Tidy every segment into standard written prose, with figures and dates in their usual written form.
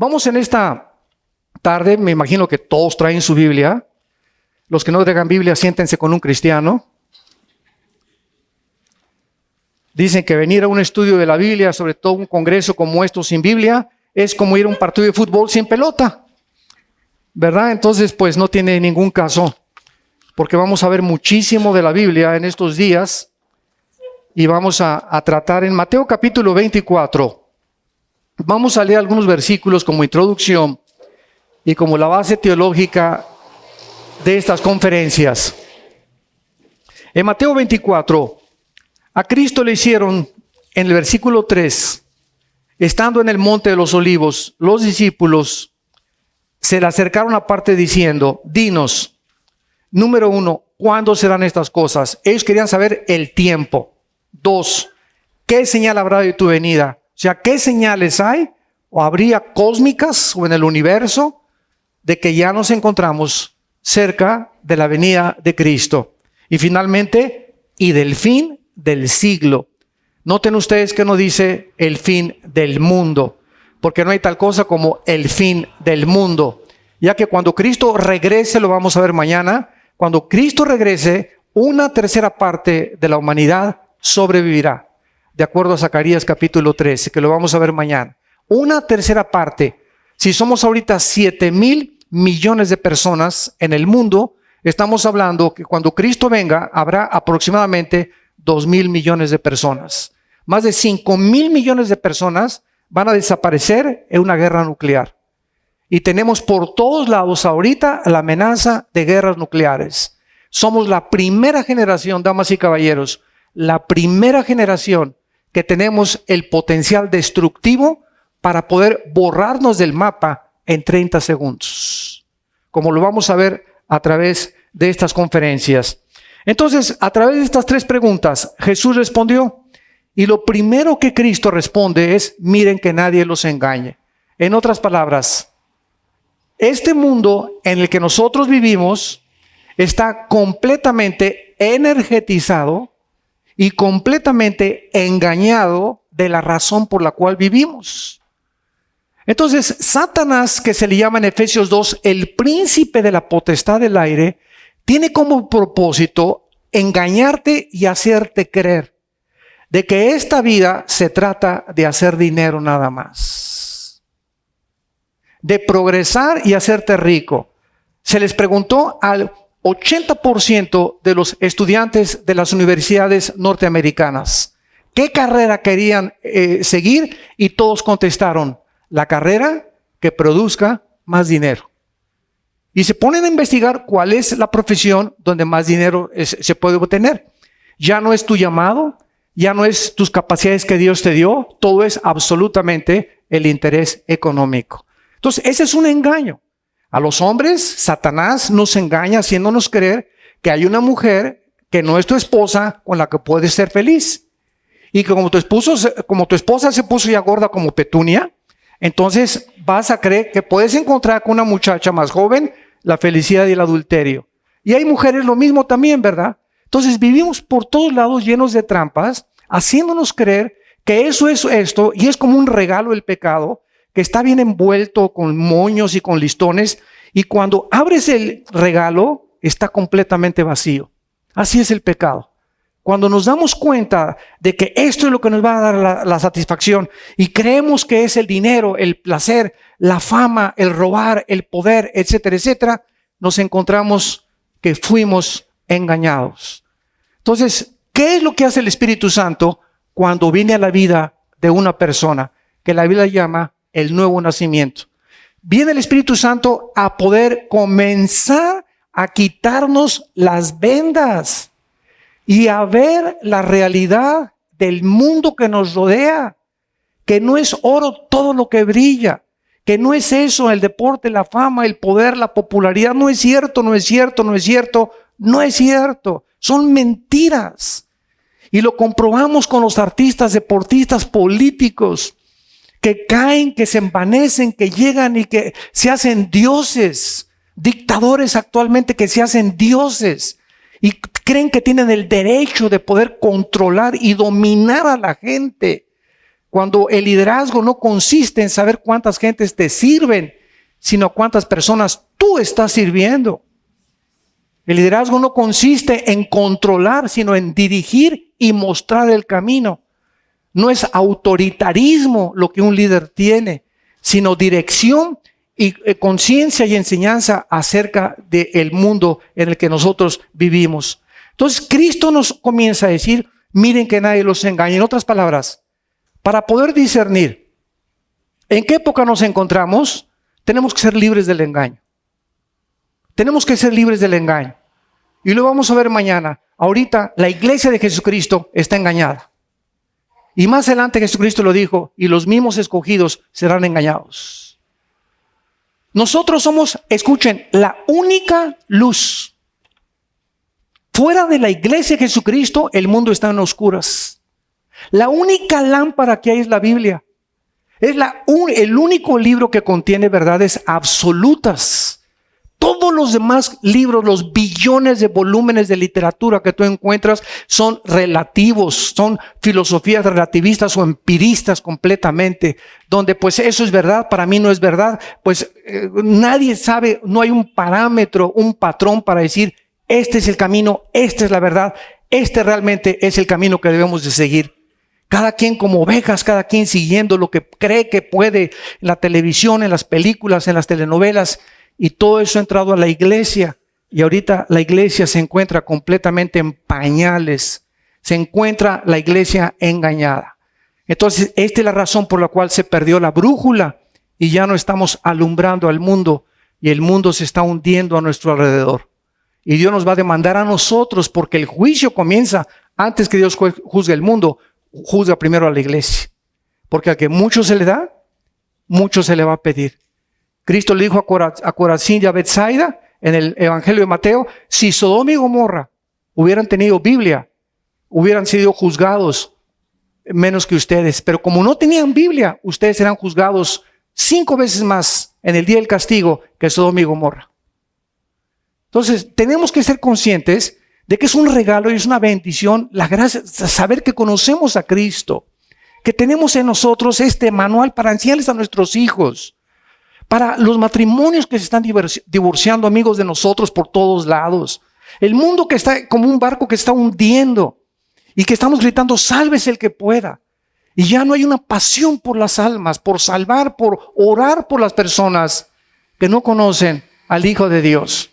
Vamos en esta tarde, me imagino que todos traen su Biblia. Los que no traigan Biblia, siéntense con un cristiano. Dicen que venir a un estudio de la Biblia, sobre todo un congreso como esto sin Biblia, es como ir a un partido de fútbol sin pelota, ¿verdad? Entonces, pues no tiene ningún caso, porque vamos a ver muchísimo de la Biblia en estos días y vamos a tratar en Mateo capítulo 24. Vamos a leer algunos versículos como introducción y como la base teológica de estas conferencias. En Mateo 24, a Cristo le hicieron, en el versículo 3, estando en el monte de los olivos, los discípulos se le acercaron aparte diciendo, dinos, número 1, ¿cuándo serán estas cosas? Ellos querían saber el tiempo. 2, ¿qué señal habrá de tu venida? O sea, ¿qué señales hay o habría cósmicas o en el universo de que ya nos encontramos cerca de la venida de Cristo? Y finalmente, y del fin del siglo. Noten ustedes que no dice el fin del mundo, porque no hay tal cosa como el fin del mundo, ya que cuando Cristo regrese, lo vamos a ver mañana, cuando Cristo regrese, una tercera parte de la humanidad sobrevivirá, de acuerdo a Zacarías capítulo 13, que lo vamos a ver mañana. Una tercera parte. Si somos ahorita 7,000 millones de personas en el mundo, estamos hablando que cuando Cristo venga, habrá aproximadamente 2,000 millones de personas. Más de 5,000 millones de personas van a desaparecer en una guerra nuclear. Y tenemos por todos lados ahorita la amenaza de guerras nucleares. Somos la primera generación, damas y caballeros, la primera generación que tenemos el potencial destructivo para poder borrarnos del mapa en 30 segundos. Como lo vamos a ver a través de estas conferencias. Entonces, a través de estas 3 preguntas, Jesús respondió. Y lo primero que Cristo responde es, miren que nadie los engañe. En otras palabras, este mundo en el que nosotros vivimos está completamente energetizado y completamente engañado de la razón por la cual vivimos. Entonces, Satanás, que se le llama en Efesios 2, el príncipe de la potestad del aire, tiene como propósito engañarte y hacerte creer de que esta vida se trata de hacer dinero nada más, de progresar y hacerte rico. Se les preguntó al 80% de los estudiantes de las universidades norteamericanas qué carrera querían seguir y todos contestaron, la carrera que produzca más dinero. Y se ponen a investigar cuál es la profesión donde más dinero se puede obtener. Ya no es tu llamado, ya no es tus capacidades que Dios te dio, todo es absolutamente el interés económico. Entonces, ese es un engaño. A los hombres, Satanás nos engaña haciéndonos creer que hay una mujer que no es tu esposa con la que puedes ser feliz. Y que como tu esposa se puso ya gorda como Petunia, entonces vas a creer que puedes encontrar con una muchacha más joven la felicidad y el adulterio. Y hay mujeres lo mismo también, ¿verdad? Entonces vivimos por todos lados llenos de trampas, haciéndonos creer que eso es esto, y es como un regalo el pecado, que está bien envuelto con moños y con listones, y cuando abres el regalo, está completamente vacío. Así es el pecado. Cuando nos damos cuenta de que esto es lo que nos va a dar la satisfacción y creemos que es el dinero, el placer, la fama, el robar, el poder, etcétera, etcétera, nos encontramos que fuimos engañados. Entonces, ¿qué es lo que hace el Espíritu Santo cuando viene a la vida de una persona? Que la Biblia llama el nuevo nacimiento. Viene el Espíritu Santo a poder comenzar a quitarnos las vendas y a ver la realidad del mundo que nos rodea, que no es oro todo lo que brilla, que no es eso, el deporte, la fama, el poder, la popularidad. No es cierto, no es cierto, no es cierto, no es cierto. Son mentiras. Y lo comprobamos con los artistas, deportistas, políticos, que caen, que se envanecen, que llegan y que se hacen dioses. Dictadores actualmente que se hacen dioses. Y creen que tienen el derecho de poder controlar y dominar a la gente. Cuando el liderazgo no consiste en saber cuántas gentes te sirven, sino cuántas personas tú estás sirviendo. El liderazgo no consiste en controlar, sino en dirigir y mostrar el camino. No es autoritarismo lo que un líder tiene, sino dirección y conciencia y enseñanza acerca del mundo en el que nosotros vivimos. Entonces Cristo nos comienza a decir, miren que nadie los engañe. En otras palabras, para poder discernir en qué época nos encontramos, tenemos que ser libres del engaño. Tenemos que ser libres del engaño. Y lo vamos a ver mañana. Ahorita la iglesia de Jesucristo está engañada. Y más adelante Jesucristo lo dijo, y los mismos escogidos serán engañados. Nosotros somos, escuchen, la única luz. Fuera de la iglesia de Jesucristo, el mundo está en oscuras. La única lámpara que hay es la Biblia. Es el único libro que contiene verdades absolutas. Todos los demás libros, los billones de volúmenes de literatura que tú encuentras son relativos, son filosofías relativistas o empiristas completamente, donde pues eso es verdad, para mí no es verdad, pues nadie sabe, no hay un parámetro, un patrón para decir, este es el camino, esta es la verdad, este realmente es el camino que debemos de seguir. Cada quien como ovejas, cada quien siguiendo lo que cree que puede en la televisión, en las películas, en las telenovelas. Y todo eso ha entrado a la iglesia. Y ahorita la iglesia se encuentra completamente en pañales. Se encuentra la iglesia engañada. Entonces, esta es la razón por la cual se perdió la brújula. Y ya no estamos alumbrando al mundo. Y el mundo se está hundiendo a nuestro alrededor. Y Dios nos va a demandar a nosotros porque el juicio comienza antes que Dios juzgue el mundo. Juzga primero a la iglesia, porque al que mucho se le da, mucho se le va a pedir. Cristo le dijo a Corazín y a Betsaida en el Evangelio de Mateo, si Sodoma y Gomorra hubieran tenido Biblia, hubieran sido juzgados menos que ustedes, pero como no tenían Biblia, ustedes serán juzgados 5 veces más en el día del castigo que Sodoma y Gomorra. Entonces, tenemos que ser conscientes de que es un regalo y es una bendición, la gracia, saber que conocemos a Cristo, que tenemos en nosotros este manual para enseñarles a nuestros hijos, para los matrimonios que se están divorciando, amigos de nosotros por todos lados, el mundo que está como un barco que está hundiendo y que estamos gritando, sálvese el que pueda. Y ya no hay una pasión por las almas, por salvar, por orar por las personas que no conocen al Hijo de Dios.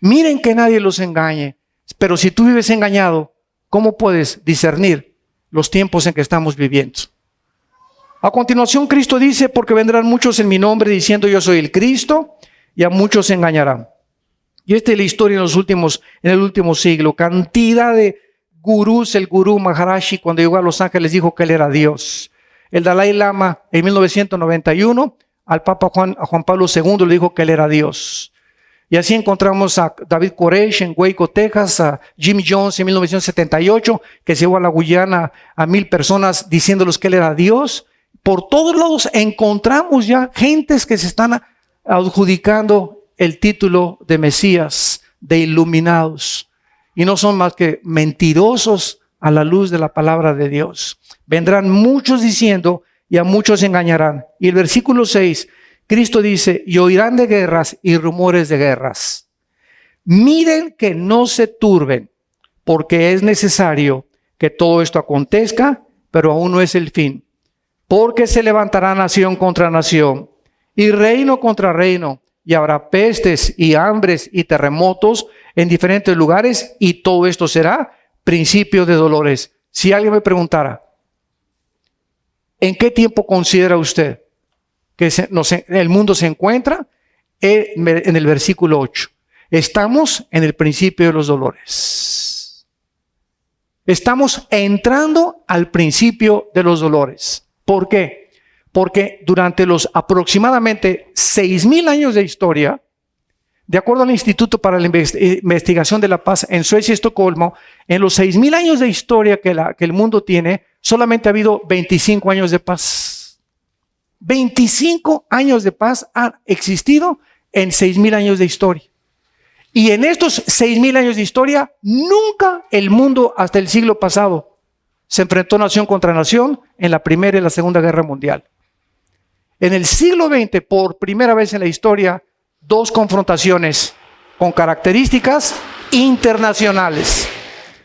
Miren que nadie los engañe. Pero si tú vives engañado, ¿cómo puedes discernir los tiempos en que estamos viviendo? A continuación, Cristo dice, porque vendrán muchos en mi nombre diciendo yo soy el Cristo, y a muchos se engañarán. Y esta es la historia en el último siglo. Cantidad de gurús, el gurú Maharaji, cuando llegó a Los Ángeles, dijo que él era Dios. El Dalai Lama, en 1991, al Papa Juan Pablo II le dijo que él era Dios. Y así encontramos a David Koresh en Waco, Texas, a Jim Jones en 1978, que se llevó a la Guyana a 1,000 personas diciéndoles que él era Dios. Por todos lados encontramos ya gentes que se están adjudicando el título de Mesías, de iluminados. Y no son más que mentirosos a la luz de la palabra de Dios. Vendrán muchos diciendo y a muchos engañarán. Y el versículo 6, Cristo dice, y oirán de guerras y rumores de guerras. Miren que no se turben, porque es necesario que todo esto acontezca, pero aún no es el fin. Porque se levantará nación contra nación, y reino contra reino, y habrá pestes y hambres y terremotos en diferentes lugares, y todo esto será principio de dolores. Si alguien me preguntara, ¿en qué tiempo considera usted que el mundo se encuentra? En el versículo 8. Estamos en el principio de los dolores. Estamos entrando al principio de los dolores. ¿Por qué? Porque durante los aproximadamente 6,000 años de historia, de acuerdo al Instituto para la Investigación de la Paz en Suecia y Estocolmo, en los 6,000 años de historia que el mundo tiene, solamente ha habido 25 años de paz. 25 años de paz han existido en 6,000 años de historia. Y en estos 6,000 años de historia, nunca el mundo hasta el siglo pasado se enfrentó nación contra nación en la Primera y la Segunda Guerra Mundial. En el siglo XX, por primera vez en la historia, dos confrontaciones con características internacionales.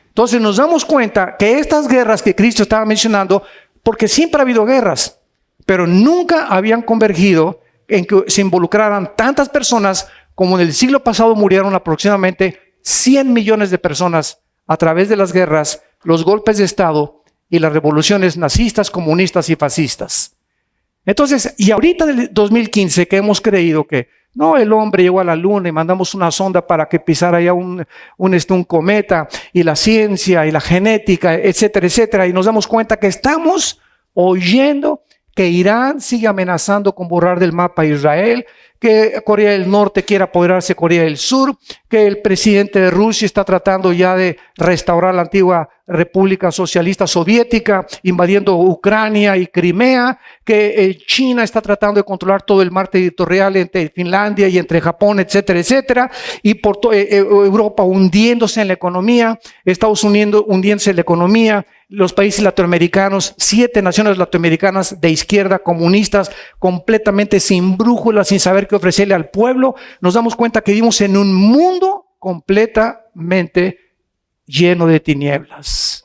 Entonces nos damos cuenta que estas guerras que Cristo estaba mencionando, porque siempre ha habido guerras, pero nunca habían convergido en que se involucraran tantas personas como en el siglo pasado murieron aproximadamente 100 millones de personas a través de las guerras, los golpes de Estado y las revoluciones nazistas, comunistas y fascistas. Entonces, y ahorita en el 2015 que hemos creído que no, el hombre llegó a la luna y mandamos una sonda para que pisara ya un cometa, y la ciencia y la genética, etcétera, etcétera, y nos damos cuenta que estamos oyendo que Irán sigue amenazando con borrar del mapa a Israel, que Corea del Norte quiere apoderarse de Corea del Sur, que el presidente de Rusia está tratando ya de restaurar la antigua República Socialista Soviética, invadiendo Ucrania y Crimea, que China está tratando de controlar todo el mar territorial entre Finlandia y entre Japón, etcétera, etcétera, y por Europa hundiéndose en la economía, Estados Unidos hundiéndose en la economía, los países latinoamericanos, 7 naciones latinoamericanas de izquierda, comunistas, completamente sin brújula, sin saber qué ofrecerle al pueblo. Nos damos cuenta que vivimos en un mundo completamente lleno de tinieblas,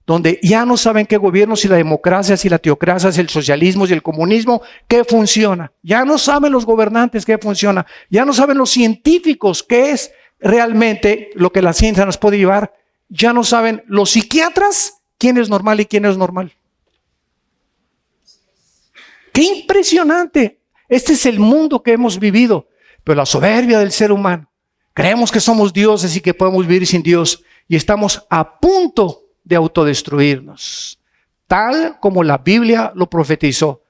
donde ya no saben qué gobierno, si la democracia, si la teocracia, si el socialismo, si el comunismo, qué funciona. Ya no saben los gobernantes qué funciona. Ya no saben los científicos qué es realmente lo que la ciencia nos puede llevar. Ya no saben los psiquiatras quién es normal y quién no es normal. ¡Qué impresionante! Este es el mundo que hemos vivido. Pero la soberbia del ser humano. Creemos que somos dioses y que podemos vivir sin Dios. Y estamos a punto de autodestruirnos. Tal como la Biblia lo profetizó.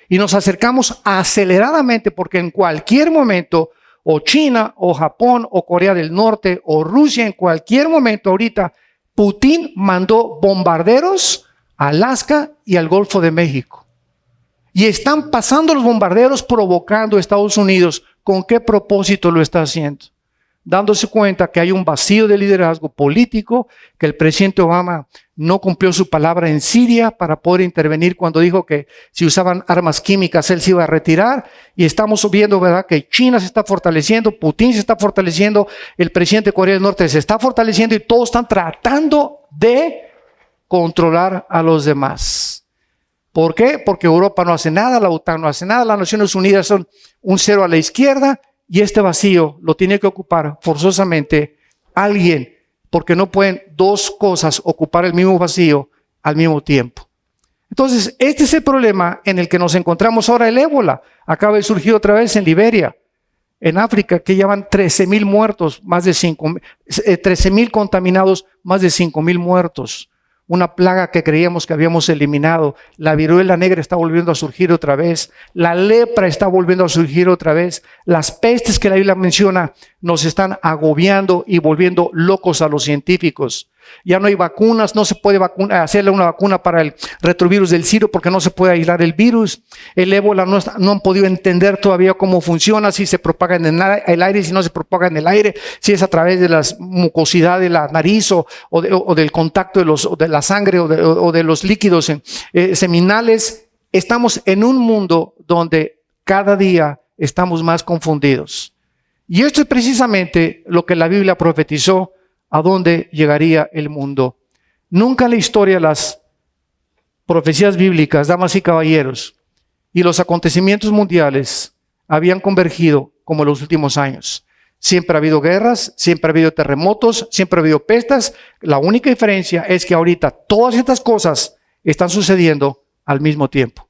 Y nos acercamos aceleradamente porque en cualquier momento, o China, o Japón, o Corea del Norte, o Rusia, en cualquier momento ahorita, Putin mandó bombarderos a Alaska y al Golfo de México. Y están pasando los bombarderos provocando a Estados Unidos. ¿Con qué propósito lo está haciendo? Dándose cuenta que hay un vacío de liderazgo político, que el presidente Obama no cumplió su palabra en Siria para poder intervenir cuando dijo que si usaban armas químicas él se iba a retirar, y estamos viendo, ¿verdad?, que China se está fortaleciendo, Putin se está fortaleciendo, el presidente de Corea del Norte se está fortaleciendo y todos están tratando de controlar a los demás. ¿Por qué? Porque Europa no hace nada, la OTAN no hace nada, las Naciones Unidas son un cero a la izquierda, y este vacío lo tiene que ocupar forzosamente alguien, porque no pueden dos cosas ocupar el mismo vacío al mismo tiempo. Entonces, este es el problema en el que nos encontramos ahora. El ébola acaba de surgir otra vez en Liberia, en África, que llevan 13,000 muertos, más de 13,000 contaminados, más de 5,000 muertos. Una plaga que creíamos que habíamos eliminado. La viruela negra está volviendo a surgir otra vez. La lepra está volviendo a surgir otra vez. Las pestes que la Biblia menciona nos están agobiando y volviendo locos a los científicos. Ya no hay vacunas, no se puede hacerle una vacuna para el retrovirus del Ziro porque no se puede aislar el virus. El ébola no han podido entender todavía cómo funciona, si se propaga en el aire, si no se propaga en el aire, si es a través de la mucosidad de la nariz o del contacto de la sangre o de los líquidos seminales. Estamos en un mundo donde cada día estamos más confundidos. Y esto es precisamente lo que la Biblia profetizó a dónde llegaría el mundo. Nunca en la historia las profecías bíblicas, damas y caballeros, y los acontecimientos mundiales habían convergido como en los últimos años. Siempre ha habido guerras, siempre ha habido terremotos, siempre ha habido pestes. La única diferencia es que ahorita todas estas cosas están sucediendo al mismo tiempo.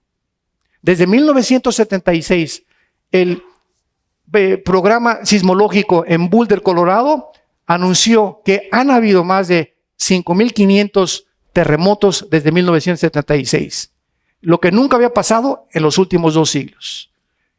Desde 1976, el programa sismológico en Boulder, Colorado, anunció que han habido más de 5,500 terremotos desde 1976, lo que nunca había pasado en los últimos 2 siglos.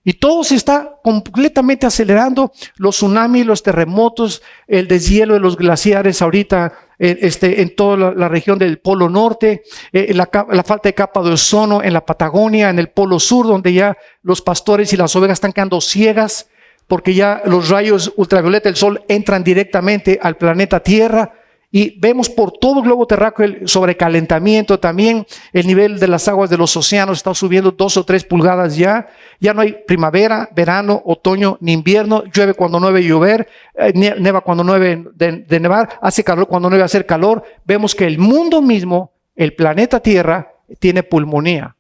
Y todo se está completamente acelerando, los tsunamis, los terremotos, el deshielo de los glaciares ahorita en toda la región del Polo Norte, la falta de capa de ozono en la Patagonia, en el Polo Sur, donde ya los pastores y las ovejas están quedando ciegas, porque ya los rayos ultravioleta del sol entran directamente al planeta Tierra Y vemos por todo el globo terráqueo el sobrecalentamiento, también el nivel de las aguas de los océanos está subiendo 2 o 3 pulgadas ya. Ya no hay primavera, verano, otoño ni invierno. Llueve cuando no debe llover, neva cuando no debe de nevar, hace calor cuando no debe hacer calor. Vemos que el mundo mismo, el planeta Tierra, tiene pulmonía.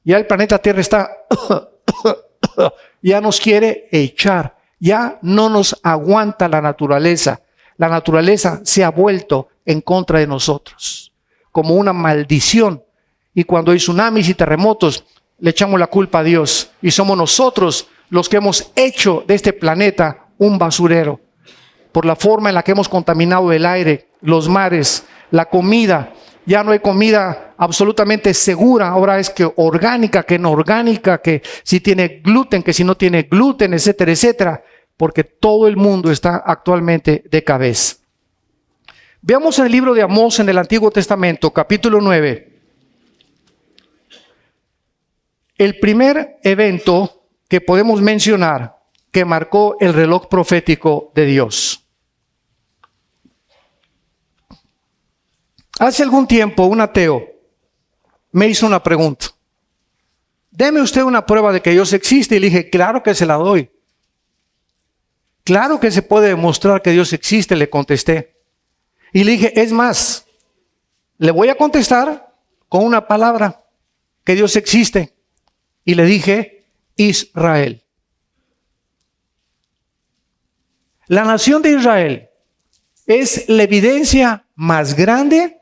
Ya el planeta Tierra está, ya nos quiere echar, ya no nos aguanta la naturaleza. La naturaleza se ha vuelto en contra de nosotros, como una maldición. Y cuando hay tsunamis y terremotos, le echamos la culpa a Dios. Y somos nosotros los que hemos hecho de este planeta un basurero. Por la forma en la que hemos contaminado el aire, los mares, la comida. Ya no hay comida absolutamente segura. Ahora es que orgánica, que no orgánica, que si tiene gluten, que si no tiene gluten, etcétera, etcétera. Porque todo el mundo está actualmente de cabeza. Veamos en el libro de Amós en el Antiguo Testamento, capítulo 9. El primer evento que podemos mencionar que marcó el reloj profético de Dios. Hace algún tiempo un ateo me hizo una pregunta. Deme usted una prueba de que Dios existe. Y le dije, claro que se la doy. Claro que se puede demostrar que Dios existe, le contesté. Y le dije, es más, le voy a contestar con una palabra, que Dios existe. Y le dije, Israel. La nación de Israel es la evidencia más grande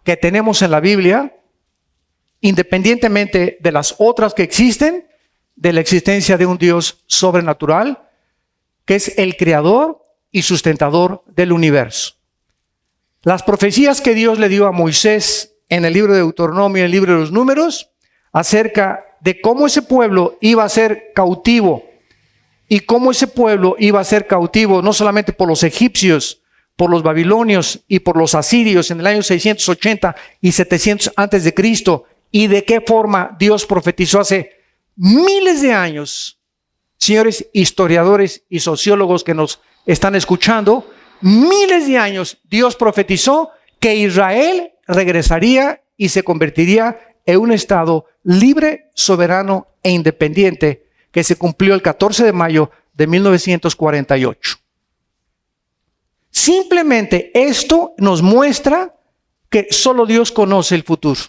que tenemos en la Biblia, independientemente de las otras que existen, de la existencia de un Dios sobrenatural, que es el creador y sustentador del universo. Las profecías que Dios le dio a Moisés en el libro de Deuteronomio y en el libro de los Números, acerca de cómo ese pueblo iba a ser cautivo, y cómo ese pueblo iba a ser cautivo no solamente por los egipcios, por los babilonios y por los asirios en el año 680 y 700 antes de Cristo, y de qué forma Dios profetizó hace miles de años. Señores historiadores y sociólogos que nos están escuchando, miles de años Dios profetizó que Israel regresaría y se convertiría en un estado libre, soberano e independiente, que se cumplió el 14 de mayo de 1948. Simplemente esto nos muestra que solo Dios conoce el futuro.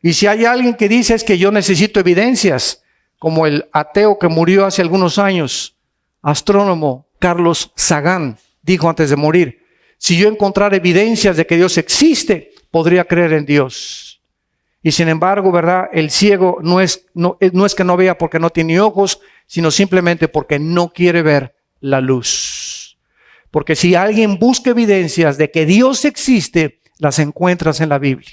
Y si hay alguien que dice es que yo necesito evidencias, como el ateo que murió hace algunos años, astrónomo Carlos Sagan, dijo antes de morir, si yo encontrara evidencias de que Dios existe, podría creer en Dios. Y sin embargo, ¿verdad? El ciego no es que no vea porque no tiene ojos, sino simplemente porque no quiere ver la luz. Porque si alguien busca evidencias de que Dios existe, las encuentras en la Biblia.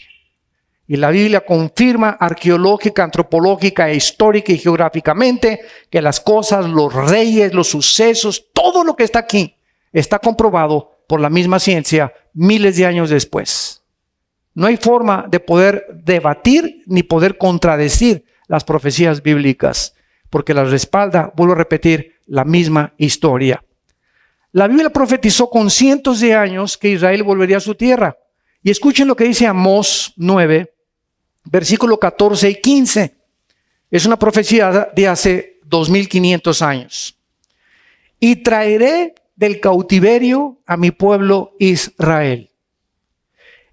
Y la Biblia confirma arqueológica, antropológica, histórica y geográficamente que las cosas, los reyes, los sucesos, todo lo que está aquí está comprobado por la misma ciencia miles de años después. No hay forma de poder debatir ni poder contradecir las profecías bíblicas, porque las respalda, vuelvo a repetir, la misma historia. La Biblia profetizó con cientos de años que Israel volvería a su tierra. Y escuchen lo que dice Amós 9, versículo 14 y 15. Es una profecía de hace 2500 años. Y traeré del cautiverio a mi pueblo Israel.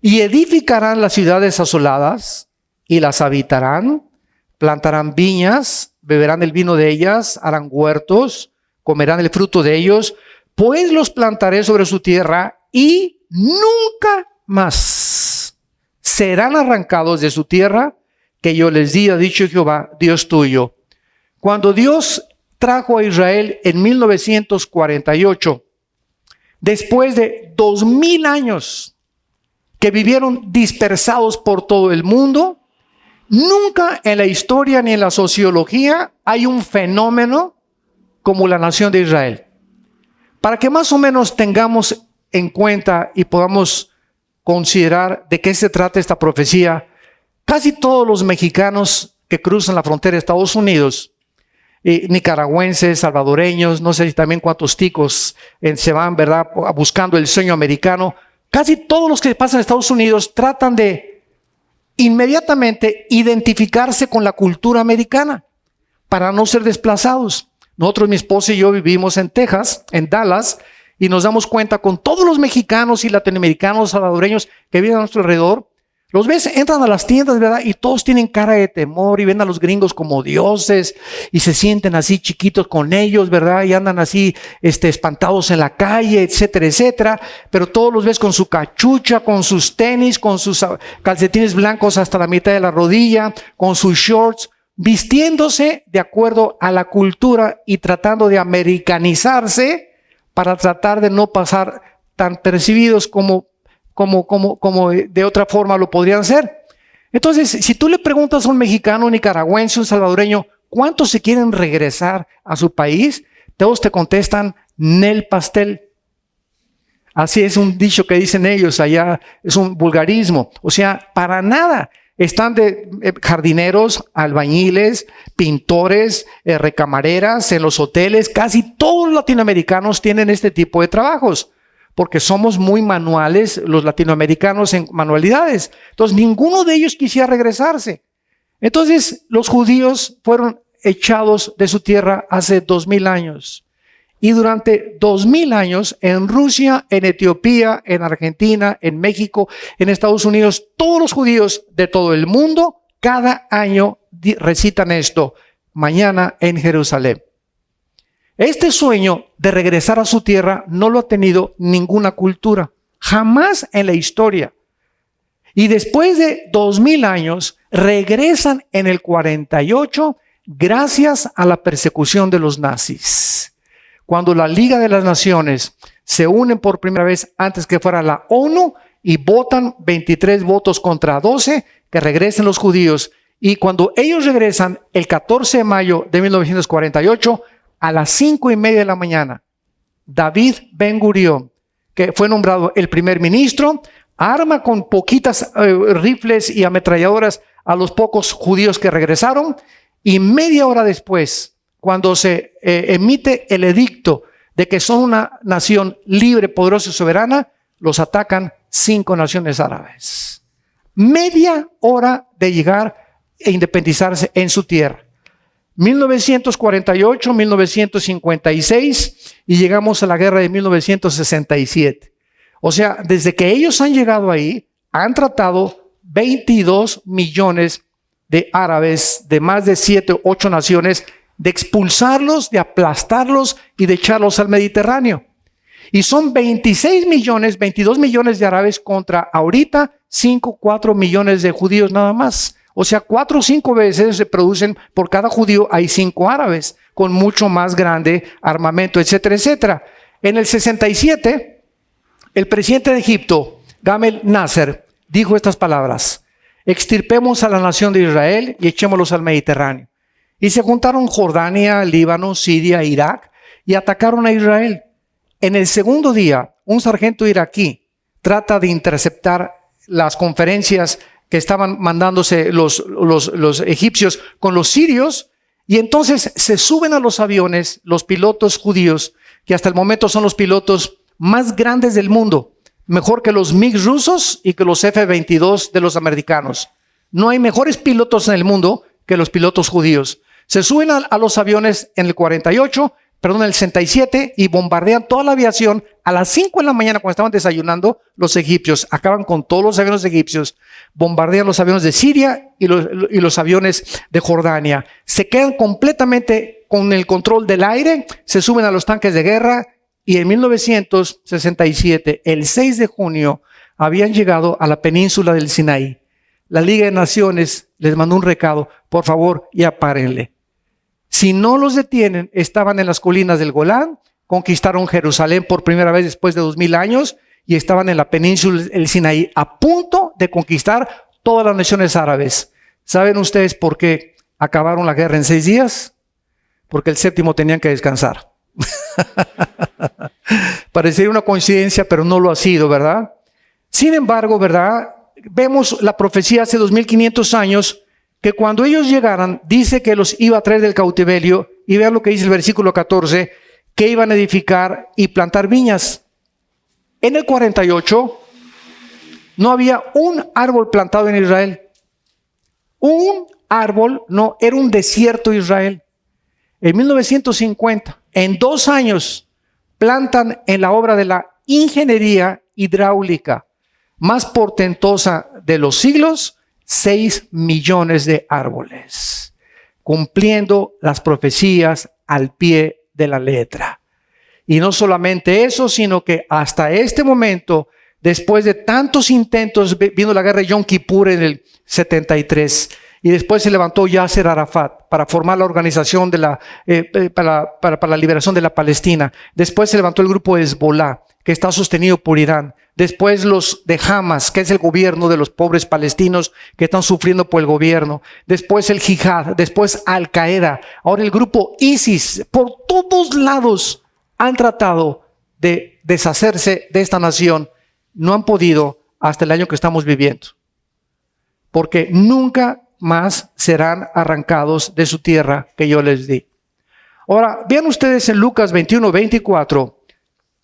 Y edificarán las ciudades asoladas y las habitarán, plantarán viñas, beberán el vino de ellas, harán huertos, comerán el fruto de ellos, pues los plantaré sobre su tierra y nunca más serán arrancados de su tierra que yo les di, ha dicho Jehová, Dios tuyo. Cuando Dios trajo a Israel en 1948, después de 2000 años que vivieron dispersados por todo el mundo, nunca en la historia ni en la sociología hay un fenómeno como la nación de Israel. Para que más o menos tengamos en cuenta y podamos considerar de qué se trata esta profecía, casi todos los mexicanos que cruzan la frontera de Estados Unidos, nicaragüenses, salvadoreños, no sé si también cuántos ticos se van, ¿verdad?, buscando el sueño americano, Casi todos los que pasan a Estados Unidos tratan de inmediatamente identificarse con la cultura americana para no ser desplazados. Nosotros, mi esposa y yo vivimos en Texas, en Dallas, y nos damos cuenta con todos los mexicanos y latinoamericanos, salvadoreños que viven a nuestro alrededor. Los ves, entran a las tiendas, ¿verdad? Y todos tienen cara de temor y ven a los gringos como dioses y se sienten así chiquitos con ellos, ¿verdad? Y andan así espantados en la calle, etcétera, etcétera. Pero todos los ves con su cachucha, con sus tenis, con sus calcetines blancos hasta la mitad de la rodilla, con sus shorts, vistiéndose de acuerdo a la cultura y tratando de americanizarse para tratar de no pasar tan percibidos como de otra forma lo podrían ser. Entonces, si tú le preguntas a un mexicano, un nicaragüense, un salvadoreño, ¿cuántos se quieren regresar a su país? Todos te contestan, nel pastel. Así es un dicho que dicen ellos allá, es un vulgarismo. O sea, para nada. Están de jardineros, albañiles, pintores, recamareras en los hoteles. Casi todos los latinoamericanos tienen este tipo de trabajos, porque somos muy manuales los latinoamericanos en manualidades. Entonces, ninguno de ellos quisiera regresarse. Entonces, los judíos fueron echados de su tierra hace 2000 años. Y durante 2000 años, en Rusia, en Etiopía, en Argentina, en México, en Estados Unidos, todos los judíos de todo el mundo, cada año recitan esto: mañana en Jerusalén. Este sueño de regresar a su tierra no lo ha tenido ninguna cultura, jamás en la historia. Y después de 2000 años, regresan en el 48 gracias a la persecución de los nazis. Cuando la Liga de las Naciones se unen por primera vez antes que fuera la ONU y votan 23 votos contra 12 que regresen los judíos. Y cuando ellos regresan el 14 de mayo de 1948, a las 5:30 de la mañana, David Ben Gurión, que fue nombrado el primer ministro, arma con poquitas rifles y ametralladoras a los pocos judíos que regresaron, y media hora después, cuando se emite el edicto de que son una nación libre, poderosa y soberana, los atacan 5 naciones árabes. Media hora de llegar e independizarse en su tierra. 1948, 1956 y llegamos a la guerra de 1967. O sea, desde que ellos han llegado ahí, han tratado 22 millones de árabes de más de 7 u 8 naciones de expulsarlos, de aplastarlos y de echarlos al Mediterráneo. Y son 26 millones, 22 millones de árabes contra ahorita 5, 4 millones de judíos nada más. O sea, 4 o 5 veces se producen, por cada judío hay 5 árabes, con mucho más grande armamento, etcétera, etcétera. En el 67, el presidente de Egipto, Gamal Nasser, dijo estas palabras: extirpemos a la nación de Israel y echémoslos al Mediterráneo. Y se juntaron Jordania, Líbano, Siria, Irak y atacaron a Israel. En el segundo día, un sargento iraquí trata de interceptar las conferencias que estaban mandándose los egipcios con los sirios, y entonces se suben a los aviones los pilotos judíos, que hasta el momento son los pilotos más grandes del mundo, mejor que los MiG rusos y que los F-22 de los americanos. No hay mejores pilotos en el mundo que los pilotos judíos. Se suben a los aviones en el 67, y bombardean toda la aviación a las 5 de la mañana cuando estaban desayunando los egipcios. Acaban con todos los aviones egipcios, bombardean los aviones de Siria y los aviones de Jordania. Se quedan completamente con el control del aire, se suben a los tanques de guerra, y en 1967, el 6 de junio, habían llegado a la península del Sinaí. La Liga de Naciones les mandó un recado: por favor, ya párenle. Si no los detienen, estaban en las colinas del Golán, conquistaron Jerusalén por primera vez después de 2000 años y estaban en la península del Sinaí a punto de conquistar todas las naciones árabes. ¿Saben ustedes por qué acabaron la guerra en 6 días? Porque el 7º tenían que descansar. Parecería una coincidencia, pero no lo ha sido, ¿verdad? Sin embargo, ¿verdad? Vemos la profecía hace 2500 años, que cuando ellos llegaran, dice que los iba a traer del cautiverio, y vean lo que dice el versículo 14, que iban a edificar y plantar viñas. En el 48, No había un árbol plantado en Israel. Un árbol, no, era un desierto Israel. En 1950, en 2 años, plantan en la obra de la ingeniería hidráulica más portentosa de los siglos, 6 millones de árboles, cumpliendo las profecías al pie de la letra. Y no solamente eso, sino que hasta este momento, después de tantos intentos, vino la guerra de Yom Kippur en el 73, y después se levantó Yasser Arafat para formar la organización de para la liberación de la Palestina. Después se levantó el grupo Hezbollah, que está sostenido por Irán. Después los de Hamas, que es el gobierno de los pobres palestinos que están sufriendo por el gobierno. Después el Jihad, después Al Qaeda. Ahora el grupo ISIS. Por todos lados han tratado de deshacerse de esta nación. No han podido hasta el año que estamos viviendo. Porque nunca más serán arrancados de su tierra que yo les di. Ahora, vean ustedes en Lucas 21, 24,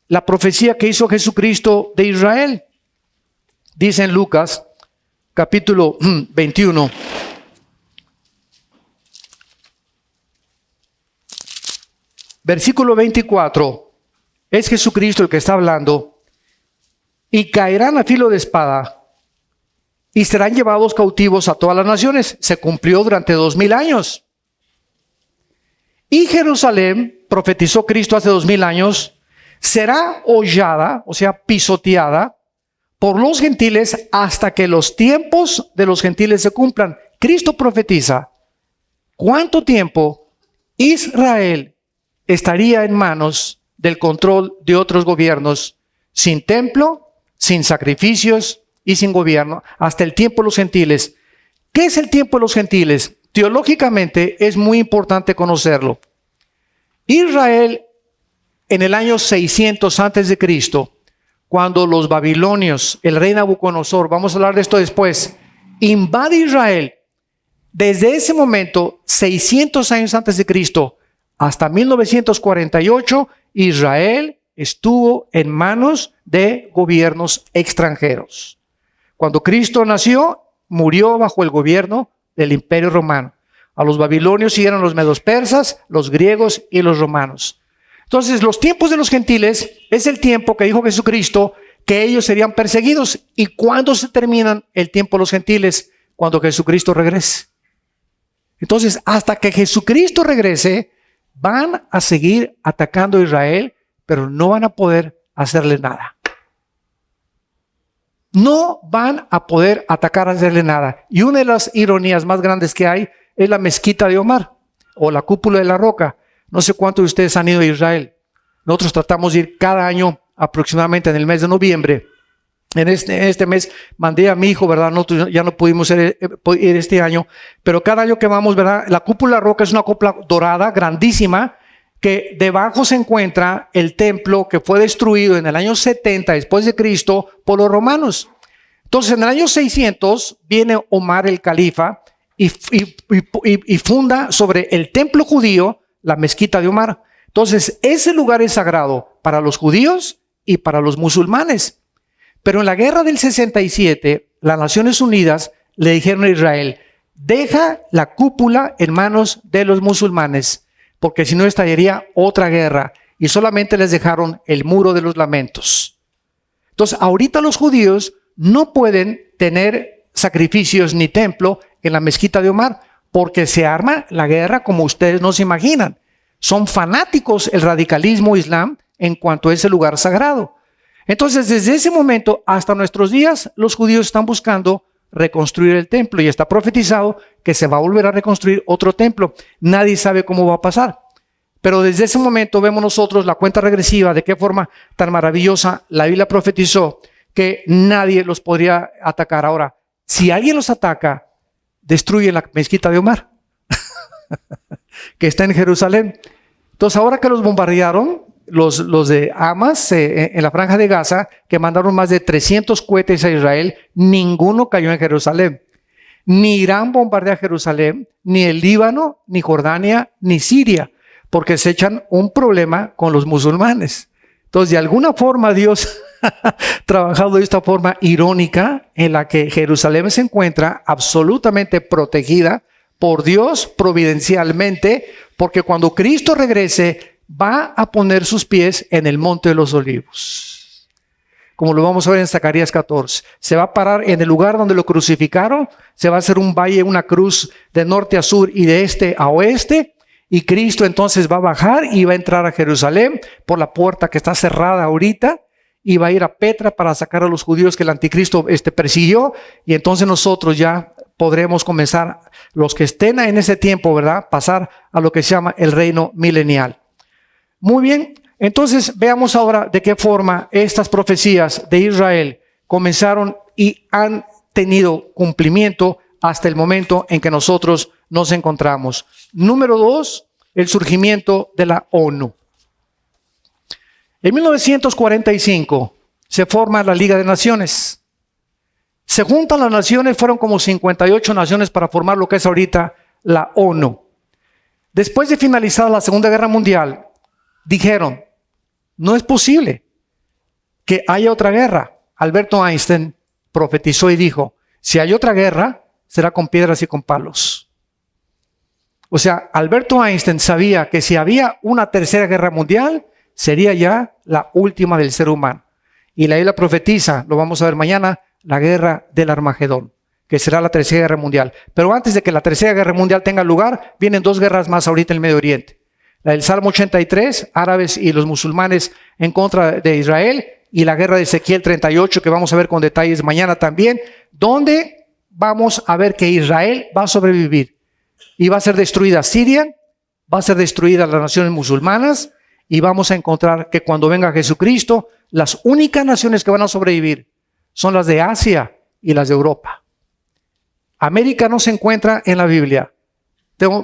la profecía que hizo Jesucristo de Israel. Dice en Lucas, capítulo 21, versículo 24, es Jesucristo el que está hablando. Y caerán a filo de espada y serán llevados cautivos a todas las naciones. Se cumplió durante 2000 años. Y Jerusalén, profetizó Cristo hace 2000 años, será hollada, o sea, pisoteada por los gentiles hasta que los tiempos de los gentiles se cumplan. Cristo profetiza cuánto tiempo Israel estaría en manos del control de otros gobiernos, sin templo, sin sacrificios y sin gobierno, hasta el tiempo de los gentiles. ¿Qué es el tiempo de los gentiles? Teológicamente es muy importante conocerlo. Israel, en el año 600 antes de Cristo, cuando los babilonios, el rey Nabucodonosor, vamos a hablar de esto después, invade Israel, desde ese momento, 600 años antes de Cristo, hasta 1948, Israel estuvo en manos de gobiernos extranjeros. Cuando Cristo nació, murió bajo el gobierno del Imperio Romano. A los babilonios siguieron los medos persas, los griegos y los romanos. Entonces, los tiempos de los gentiles es el tiempo que dijo Jesucristo que ellos serían perseguidos. ¿Y cuándo se terminan el tiempo de los gentiles? Cuando Jesucristo regrese. Entonces, hasta que Jesucristo regrese, van a seguir atacando a Israel, pero no van a poder hacerle nada. No van a poder atacar a hacerle nada. Y una de las ironías más grandes que hay es la mezquita de Omar o la cúpula de la roca. No sé cuántos de ustedes han ido a Israel. Nosotros tratamos de ir cada año aproximadamente en el mes de noviembre. En este mes mandé a mi hijo, ¿verdad? Nosotros ya no pudimos ir este año, pero cada año que vamos, ¿verdad? La cúpula de la roca es una cúpula dorada, grandísima, que debajo se encuentra el templo que fue destruido en el año 70 después de Cristo por los romanos. Entonces, en el año 600 viene Omar el califa y funda sobre el templo judío la mezquita de Omar. Entonces, ese lugar es sagrado para los judíos y para los musulmanes. Pero en la guerra del 67, las Naciones Unidas le dijeron a Israel, deja la cúpula en manos de los musulmanes, porque si no estallaría otra guerra, y solamente les dejaron el muro de los lamentos. Entonces, ahorita los judíos no pueden tener sacrificios ni templo en la mezquita de Omar, porque se arma la guerra como ustedes no se imaginan. Son fanáticos el radicalismo islam en cuanto a ese lugar sagrado. Entonces, desde ese momento hasta nuestros días, los judíos están buscando reconstruir el templo y está profetizado que se va a volver a reconstruir otro templo. Nadie sabe cómo va a pasar. Pero desde ese momento vemos nosotros la cuenta regresiva de qué forma tan maravillosa la Biblia profetizó que nadie los podría atacar. Ahora, si alguien los ataca, destruyen la mezquita de Omar, que está en Jerusalén. Entonces, ahora que los bombardearon, los de Hamas en la franja de Gaza, que mandaron más de 300 cohetes a Israel, ninguno cayó en Jerusalén. Ni Irán bombardea Jerusalén, ni el Líbano, ni Jordania, ni Siria, porque se echan un problema con los musulmanes. Entonces, de alguna forma Dios trabajado de esta forma irónica en la que Jerusalén se encuentra absolutamente protegida por Dios providencialmente, porque cuando Cristo regrese va a poner sus pies en el Monte de los Olivos. Como lo vamos a ver en Zacarías 14. Se va a parar en el lugar donde lo crucificaron, se va a hacer un valle, una cruz de norte a sur y de este a oeste, y Cristo entonces va a bajar y va a entrar a Jerusalén por la puerta que está cerrada ahorita, y va a ir a Petra para sacar a los judíos que el anticristo persiguió, y entonces nosotros ya podremos comenzar, los que estén en ese tiempo, ¿verdad?, pasar a lo que se llama el reino milenial. Muy bien, entonces veamos ahora de qué forma estas profecías de Israel comenzaron y han tenido cumplimiento hasta el momento en que nosotros nos encontramos. Número 2, el surgimiento de la ONU. En 1945 se forma la Liga de Naciones. Se juntan las naciones, fueron como 58 naciones para formar lo que es ahorita la ONU. Después de finalizar la Segunda Guerra Mundial, dijeron, no es posible que haya otra guerra. Alberto Einstein profetizó y dijo, si hay otra guerra, será con piedras y con palos. O sea, Alberto Einstein sabía que si había una tercera guerra mundial, sería ya la última del ser humano. Y la Biblia profetiza, lo vamos a ver mañana, la guerra del Armagedón, que será la tercera guerra mundial. Pero antes de que la tercera guerra mundial tenga lugar, vienen 2 guerras más ahorita en el Medio Oriente. La del Salmo 83, árabes y los musulmanes en contra de Israel, y la guerra de Ezequiel 38, que vamos a ver con detalles mañana también, donde vamos a ver que Israel va a sobrevivir y va a ser destruida Siria, va a ser destruida las naciones musulmanas, y vamos a encontrar que cuando venga Jesucristo, las únicas naciones que van a sobrevivir son las de Asia y las de Europa. América no se encuentra en la Biblia.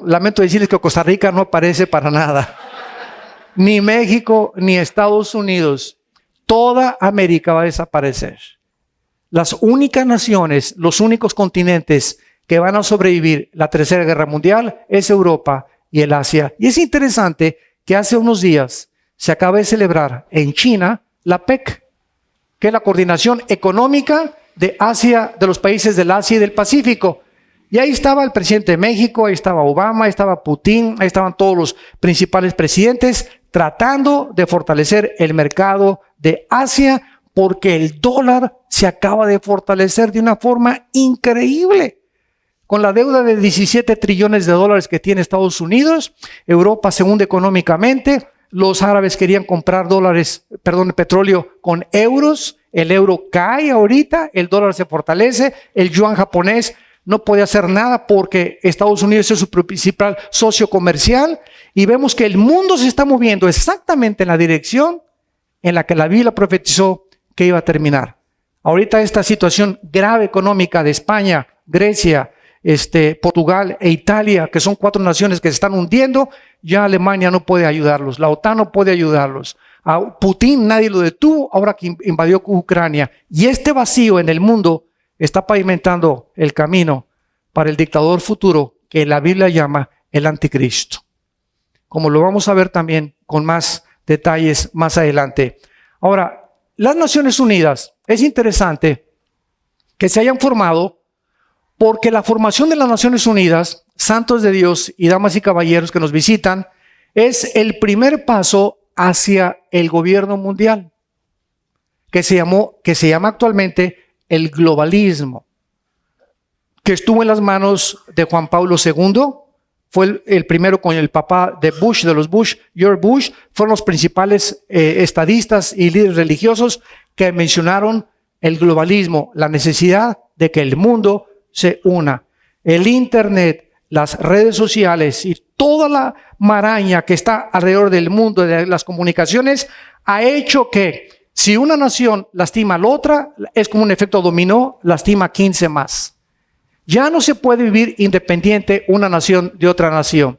Lamento decirles que Costa Rica no aparece para nada. Ni México, ni Estados Unidos. Toda América va a desaparecer. Las únicas naciones, los únicos continentes que van a sobrevivir la tercera guerra mundial es Europa y el Asia. Y es interesante que hace unos días se acaba de celebrar en China la PEC, que es la Coordinación Económica de Asia, de los países del Asia y del Pacífico. Y ahí estaba el presidente de México, ahí estaba Obama, ahí estaba Putin, ahí estaban todos los principales presidentes tratando de fortalecer el mercado de Asia, porque el dólar se acaba de fortalecer de una forma increíble. Con la deuda de 17 trillones de dólares que tiene Estados Unidos, Europa se hunde económicamente, los árabes querían comprar petróleo con euros, el euro cae ahorita, el dólar se fortalece, el yuan japonés no puede hacer nada porque Estados Unidos es su principal socio comercial, y vemos que el mundo se está moviendo exactamente en la dirección en la que la Biblia profetizó que iba a terminar. Ahorita esta situación grave económica de España, Grecia, Portugal e Italia, que son 4 naciones que se están hundiendo, ya Alemania no puede ayudarlos, la OTAN no puede ayudarlos. A Putin nadie lo detuvo ahora que invadió Ucrania. Y este vacío en el mundo está pavimentando el camino para el dictador futuro que la Biblia llama el anticristo. Como lo vamos a ver también con más detalles más adelante. Ahora, las Naciones Unidas, es interesante que se hayan formado, porque la formación de las Naciones Unidas, santos de Dios y damas y caballeros que nos visitan, es el primer paso hacia el gobierno mundial, que se llama actualmente el globalismo, que estuvo en las manos de Juan Pablo II, fue el primero con el papá de Bush, de los Bush, George Bush, fueron los principales estadistas y líderes religiosos que mencionaron el globalismo, la necesidad de que el mundo se una. El internet, las redes sociales y toda la maraña que está alrededor del mundo de las comunicaciones ha hecho que si una nación lastima a la otra, es como un efecto dominó, lastima a 15 más. Ya no se puede vivir independiente una nación de otra nación.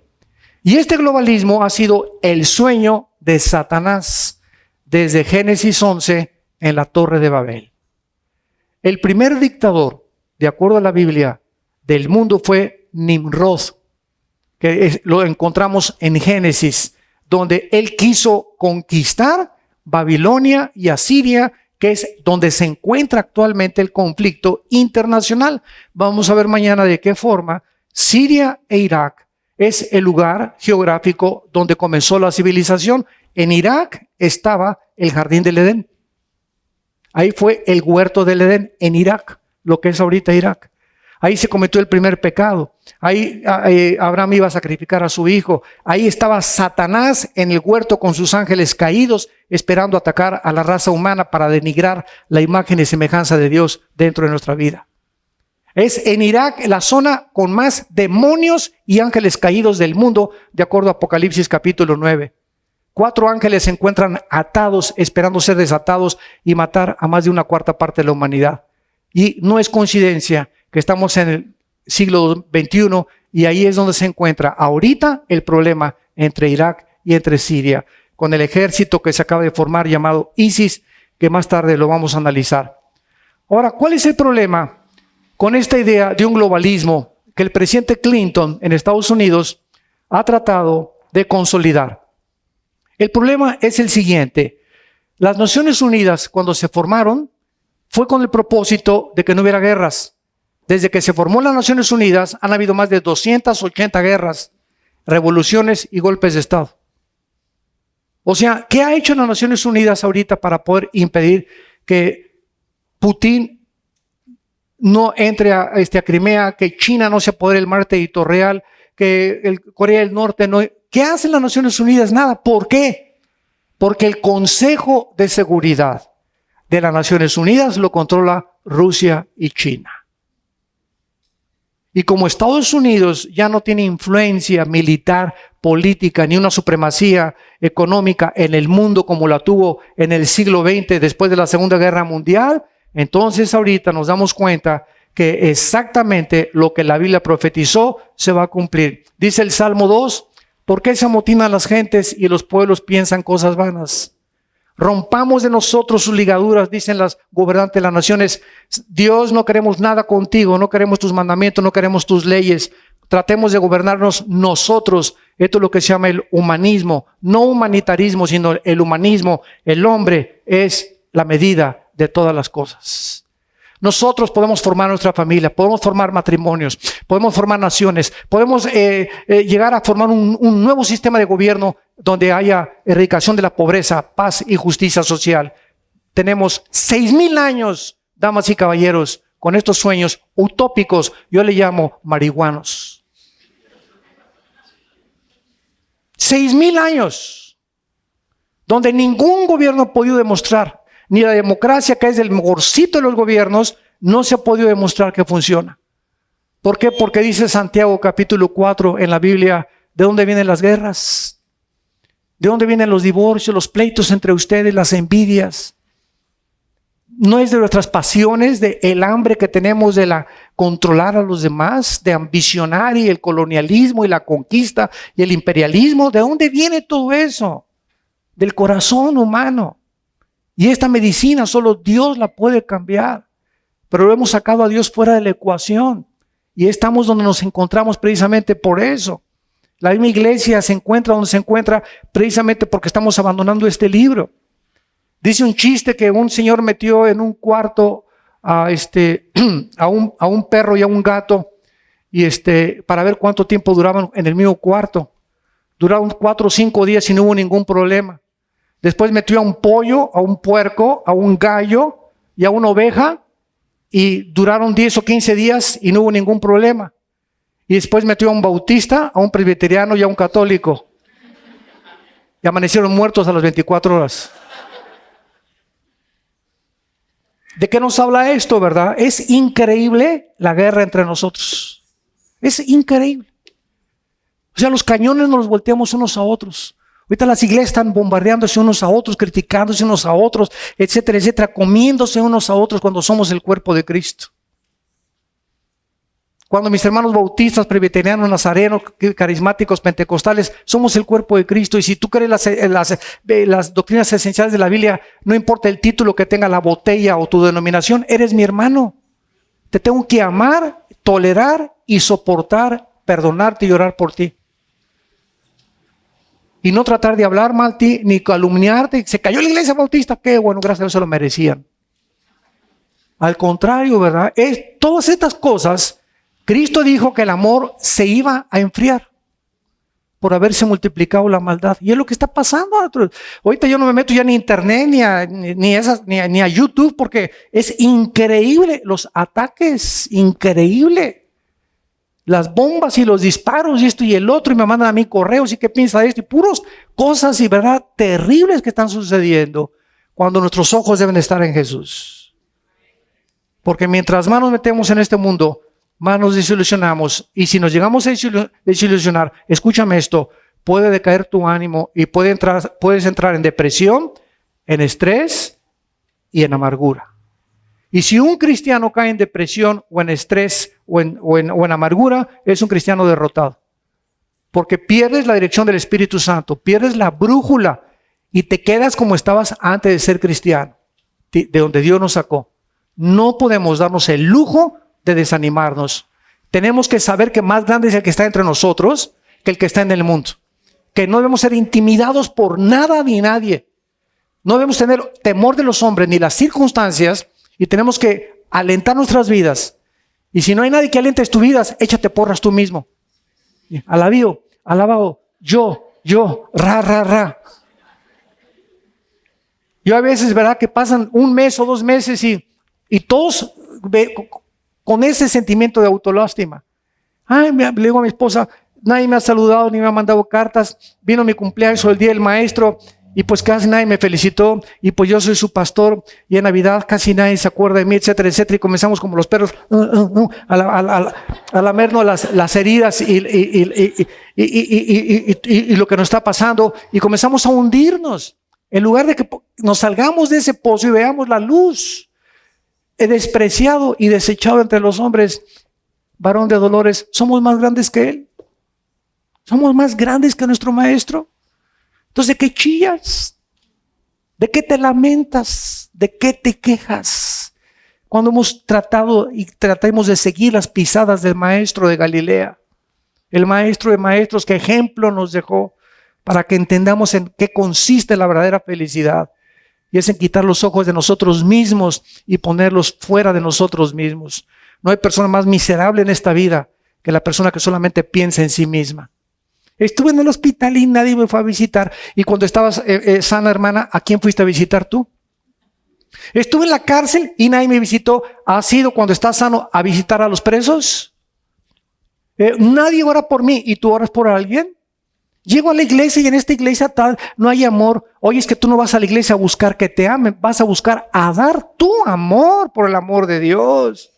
Y este globalismo ha sido el sueño de Satanás desde Génesis 11 en la Torre de Babel. El primer dictador, de acuerdo a la Biblia, del mundo fue Nimrod, que lo encontramos en Génesis, donde él quiso conquistar Babilonia y Asiria que es donde se encuentra actualmente el conflicto internacional. Vamos a ver mañana de qué forma Siria e Irak es el lugar geográfico donde comenzó la civilización. En Irak estaba el jardín del Edén. Ahí fue el huerto del Edén, en Irak, lo que es ahorita Irak. Ahí se cometió el primer pecado. Ahí Abraham iba a sacrificar a su hijo. Ahí estaba Satanás en el huerto con sus ángeles caídos, esperando atacar a la raza humana para denigrar la imagen y semejanza de Dios dentro de nuestra vida. Es en Irak la zona con más demonios y ángeles caídos del mundo, de acuerdo a Apocalipsis capítulo 9. 4 ángeles se encuentran atados, esperando ser desatados y matar a más de 1/4 parte de la humanidad. Y no es coincidencia que estamos en el siglo XXI y ahí es donde se encuentra ahorita el problema entre Irak y entre Siria, con el ejército que se acaba de formar llamado ISIS, que más tarde lo vamos a analizar. Ahora, ¿cuál es el problema con esta idea de un globalismo que el presidente Clinton en Estados Unidos ha tratado de consolidar? El problema es el siguiente: las Naciones Unidas, cuando se formaron, fue con el propósito de que no hubiera guerras. Desde que se formó las Naciones Unidas han habido más de 280 guerras, revoluciones y golpes de Estado. O sea, ¿qué ha hecho las Naciones Unidas ahorita para poder impedir que Putin no entre a Crimea, que China no se apodere del mar territorial, que Corea del Norte no? ¿Qué hacen las Naciones Unidas? Nada. ¿Por qué? Porque el Consejo de Seguridad de las Naciones Unidas lo controla Rusia y China. Y como Estados Unidos ya no tiene influencia militar, política, ni una supremacía económica en el mundo como la tuvo en el siglo XX después de la Segunda Guerra Mundial, entonces ahorita nos damos cuenta que exactamente lo que la Biblia profetizó se va a cumplir. Dice el Salmo 2, ¿por qué se amotinan las gentes y los pueblos piensan cosas vanas? Rompamos de nosotros sus ligaduras, dicen las gobernantes de las naciones. Dios, no queremos nada contigo, no queremos tus mandamientos, no queremos tus leyes. Tratemos de gobernarnos nosotros. Esto es lo que se llama el humanismo. No humanitarismo, sino el humanismo. El hombre es la medida de todas las cosas. Nosotros podemos formar nuestra familia, podemos formar matrimonios, podemos formar naciones, podemos llegar a formar un nuevo sistema de gobierno donde haya erradicación de la pobreza, paz y justicia social. Tenemos 6,000 años, damas y caballeros, con estos sueños utópicos, yo le llamo marihuanos. 6,000 años, donde ningún gobierno ha podido demostrar, ni la democracia, que es el mejorcito de los gobiernos, no se ha podido demostrar que funciona. ¿Por qué? Porque dice Santiago capítulo 4 en la Biblia, ¿de dónde vienen las guerras? ¿De dónde vienen los divorcios, los pleitos entre ustedes, las envidias? ¿No es de nuestras pasiones, de el hambre que tenemos de controlar a los demás, de ambicionar y el colonialismo y la conquista y el imperialismo? ¿De dónde viene todo eso? Del corazón humano. Y esta medicina solo Dios la puede cambiar. Pero lo hemos sacado a Dios fuera de la ecuación. Y estamos donde nos encontramos precisamente por eso. La misma iglesia se encuentra donde se encuentra precisamente porque estamos abandonando este libro. Dice un chiste que un señor metió en un cuarto a un perro y a un gato para ver cuánto tiempo duraban en el mismo cuarto. Duraron 4 o 5 días y no hubo ningún problema. Después metió a un pollo, a un puerco, a un gallo y a una oveja y duraron 10 o 15 días y no hubo ningún problema. Y después metió a un bautista, a un presbiteriano y a un católico. Y amanecieron muertos a las 24 horas. ¿De qué nos habla esto, verdad? Es increíble la guerra entre nosotros. Es increíble. O sea, los cañones nos los volteamos unos a otros. Ahorita las iglesias están bombardeándose unos a otros, criticándose unos a otros, etcétera, etcétera, comiéndose unos a otros cuando somos el cuerpo de Cristo. Cuando mis hermanos bautistas, presbiterianos, nazarenos, carismáticos, pentecostales, somos el cuerpo de Cristo. Y si tú crees las doctrinas esenciales de la Biblia, no importa el título que tenga la botella o tu denominación, eres mi hermano. Te tengo que amar, tolerar y soportar, perdonarte y orar por ti. y no tratar de hablar mal de ti, ni calumniarte. Se cayó la iglesia bautista, qué bueno, gracias a Dios se lo merecían. Al contrario, ¿verdad? Todas estas cosas, Cristo dijo que el amor se iba a enfriar por haberse multiplicado la maldad. Y es lo que está pasando. Ahorita yo no me meto ya ni a internet, ni a YouTube, porque es increíble los ataques, increíble. Las bombas y los disparos y esto y el otro, y me mandan a mí correos y qué piensa de esto, y puros cosas y verdad terribles que están sucediendo cuando nuestros ojos deben estar en Jesús. Porque mientras más nos metemos en este mundo, más nos desilusionamos. Y si nos llegamos a desilusionar, escúchame esto, puede decaer tu ánimo y puedes entrar en depresión, en estrés y en amargura. Y si un cristiano cae en depresión o en estrés o en amargura, es un cristiano derrotado. Porque pierdes la dirección del Espíritu Santo, pierdes la brújula y te quedas como estabas antes de ser cristiano, de donde Dios nos sacó. No podemos darnos el lujo de desanimarnos. Tenemos que saber que más grande es el que está entre nosotros que el que está en el mundo. Que no debemos ser intimidados por nada ni nadie. No debemos tener temor de los hombres ni las circunstancias, y tenemos que alentar nuestras vidas. Y si no hay nadie que aliente tus vidas, échate porras tú mismo. Alabado, yo, ra. Yo a veces, ¿verdad?, que pasan un mes o 2 meses y todos con ese sentimiento de autolástima. Le digo a mi esposa, nadie me ha saludado ni me ha mandado cartas. Vino mi cumpleaños o el día del maestro y pues casi nadie me felicitó. Y pues yo soy su pastor y en Navidad casi nadie se acuerda de mí, etcétera, etcétera. Y comenzamos como los perros a lamernos las heridas y lo que nos está pasando. Y comenzamos a hundirnos. En lugar de que nos salgamos de ese pozo y veamos la luz. He despreciado y desechado entre los hombres, varón de dolores. Somos más grandes que él. Somos más grandes que nuestro maestro. Entonces, ¿de qué chillas? ¿De qué te lamentas? ¿De qué te quejas? Cuando hemos tratado y tratamos de seguir las pisadas del maestro de Galilea, el maestro de maestros, que ejemplo nos dejó para que entendamos en qué consiste la verdadera felicidad. Y es en quitar los ojos de nosotros mismos y ponerlos fuera de nosotros mismos. No hay persona más miserable en esta vida que la persona que solamente piensa en sí misma. Estuve en el hospital y nadie me fue a visitar. Y cuando estabas sana, hermana, ¿a quién fuiste a visitar tú? Estuve en la cárcel y nadie me visitó. ¿Has ido cuando estás sano a visitar a los presos? Nadie ora por mí. ¿Y tú oras por alguien? Llego a la iglesia y en esta iglesia tal no hay amor. Oye, es que tú no vas a la iglesia a buscar que te amen. Vas a buscar a dar tu amor por el amor de Dios.